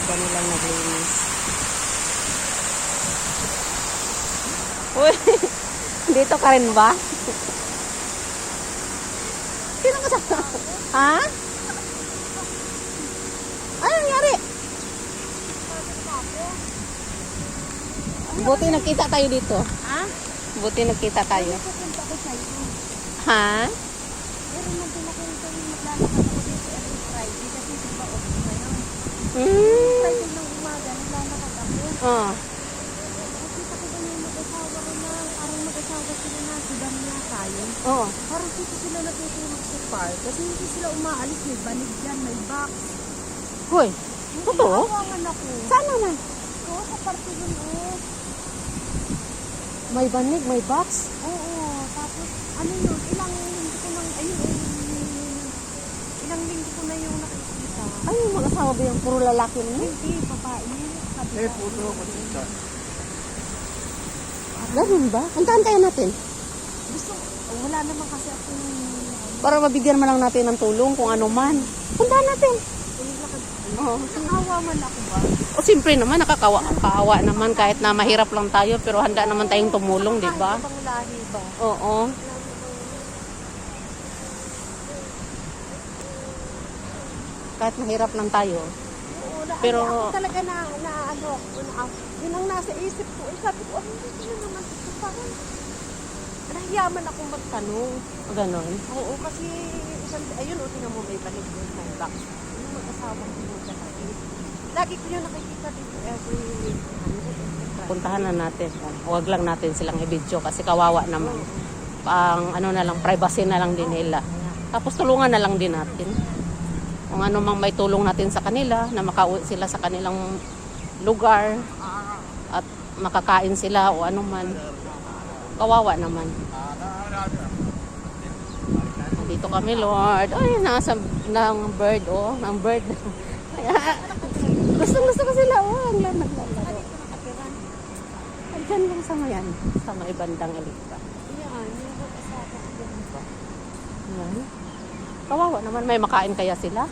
Kanilang naglinis. Uy, dito ka rin ba? Sino ka sa... Ha? Ano nangyari? Buti nagkita tayo dito. Ha? Buti nagkita tayo. Pupunta ko sa iyo. Ha? Pero nung pinapunta yung maglalakad ako dito every Friday kasi diba off ngayon. Hmm. Friday ng umaga, naglalakad ako. Oh. Nakita ko ba yung mag-asawa ko na, parang mag-asawa sila na, sudan niya tayo. Oh. Parang dito sila natutulog sa park kasi hindi sila umaalis, may banig dyan, may box. Hoy, totoo? Awangan ako. Saan naman? Oo, sa party dun, oh. May banig, may box. Oo, tapos ano yun, ilang linggo ko nang, ayun, ilang linggo ko na yung nakikita. Ay, mag-asawa ba yung puro lalaki mo? Hindi, babae. Sabi ko, puto, matita. Ganun ba? Puntahan kaya natin. gusto, wala naman kasi akong, Para mabigyan man lang natin ng tulong kung ano man. Puntahan natin. Oo. nakawa man ako ba? O siyempre naman, nakakaawa naman kahit na mahirap lang tayo pero handa naman tayong tumulong, di ba? Kahit ibang lahi ba? Oo. Kahit mahirap lang tayo. Oo, Pero- ako talaga na ano, yun ang nasa isip ko. Eh, sabi ko, hindi ko naman ito. Parang, nahiyaman akong magtanong. Ganon. Oo, kasi isang, ayun, o, tingnan mo, may banig yun, may box. Yung mag-asawang yun sa tayo. Lagi ko yung nakikita dito every, Puntahan na natin. Huwag lang natin silang i-video kasi kawawa naman. Pang ano na lang, privacy na lang din nila. Tapos tulungan na lang din natin. Kung ano mang may tulong natin sa kanila, na makauwi sila sa kanilang lugar at makakain sila o ano man. Kawawa naman. Dito kami, Lord. Ay, nasa ng bird, oh. Ng bird. Gusto ko sila, oh. Ang naglalaro. Diyan lang sa mayan. Sa may bandang Elikpa. yan, yung mag-asawa ko dyan ba? Ayan. Kawawa naman. May makain kaya sila?